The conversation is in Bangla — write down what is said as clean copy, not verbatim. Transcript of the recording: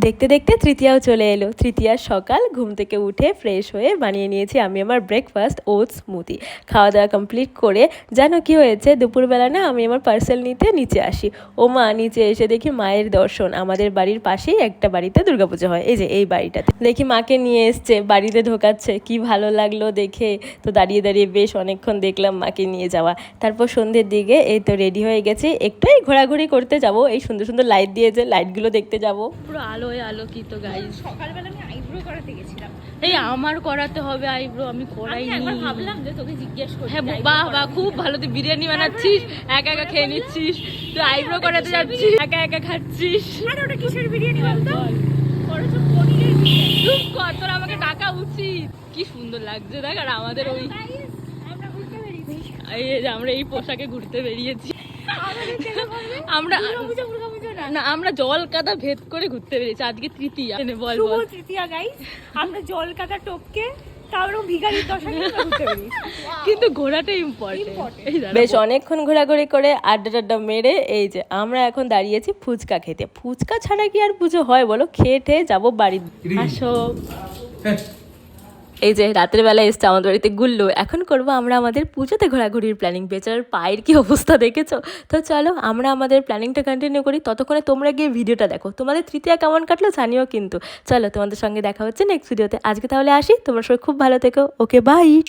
দেখতে দেখতে তৃতীয়াও চলে এলো। তৃতীয়ার সকাল, ঘুম থেকে উঠে ফ্রেশ হয়ে বানিয়ে নিয়েছি আমি আমার ব্রেকফাস্ট, ওটস স্মুদি। খাওয়া দাওয়া কমপ্লিট করে জানো কি হয়েছে, দুপুরবেলা না আমি আমার পার্সেল নিতে নিচে আসি। ও মা, নিচে এসে দেখি মায়ের দর্শন। আমাদের বাড়ির পাশেই একটা বাড়িতে দুর্গাপুজো হয়, এই যে এই বাড়িটাতে। দেখি মাকে নিয়ে এসছে, বাড়িতে ঢোকাচ্ছে, কি ভালো লাগলো দেখে। তো দাঁড়িয়ে দাঁড়িয়ে বেশ অনেকক্ষণ দেখলাম মাকে নিয়ে যাওয়া। তারপর সন্ধ্যের দিকে এই তো রেডি হয়ে গেছি, একটু ঘোরাঘুরি করতে যাব। এই সুন্দর সুন্দর লাইট দিয়েছে, লাইটগুলো দেখতে যাব। পুরো আলোয় আলোকিত গাইস। সকালবেলা আমি আইব্রো করাতে গেছিলাম। এই আমার করাতে হবে আইব্রো, আমি করাইনি। একবার ভাবলাম যে তোকে জিজ্ঞেস করি। হ্যাঁ বাহ বাহ, খুব ভালো। তুই বিরিয়ানি বানাচ্ছিস, একা একা খেয়ে নিচ্ছিস। তুই আইব্রো করাতে যাচ্ছিস, একা একা খাচ্ছিস। আরে ওটা কিসের বিরিয়ানি বলতো? করেছো পনিরের বিরিয়ানি। চুপ কর, তোর আমাকে ডাকা উচিত। কি সুন্দর লাগছে দেখ। আর আমাদের ওই আমরা ঘুরতে বেরিয়েছি। আমরা এই পোশাকে ঘুরতে বেরিয়েছি। আমাদের দেখে বলবে আমরা দুর্গাপূজা না। না, আমরা জল কাদা ভেদ করে ঘুরতে বেরিয়েছি। আজকে তৃতীয়া, বল শুভ বল। তৃতীয়া গাইস। আমরা জল কাটা টপকে তারপর ভিখারির দশাকে ঘুরতে বেরিয়েছি। কিন্তু ঘোরাটাই ইম্পর্টেন্ট। Important. বেশ অনেকক্ষণ ঘোরাঘুরি করে আড্ডা টাড্ডা মেরে এই যে আমরা এখন দাঁড়িয়েছি ফুচকা খেতে। ফুচকা ছাড়া কি আর পুজো হয় বলো? খেয়ে ঠেয়ে যাবো বাড়ি। আসো। এই যে রাতের বেলা এসছে আমাদের বাড়িতে গুল্লু। এখন করবো আমরা আমাদের পুজোতে ঘোরাঘুরির প্ল্যানিং। বেচারার পায়ের কি অবস্থা দেখেছো? তো চলো আমরা আমাদের প্ল্যানিংটা কন্টিনিউ করি। ততক্ষণে তোমরা গিয়ে ভিডিওটা দেখো। তোমাদের তৃতীয়া কেমন কাটলো জানিও কিন্তু। চলো, তোমাদের সঙ্গে দেখা হচ্ছে নেক্সট ভিডিওতে। আজকে তাহলে আসি, তোমরা সবাই খুব ভালো থেকো। ওকে, বাই।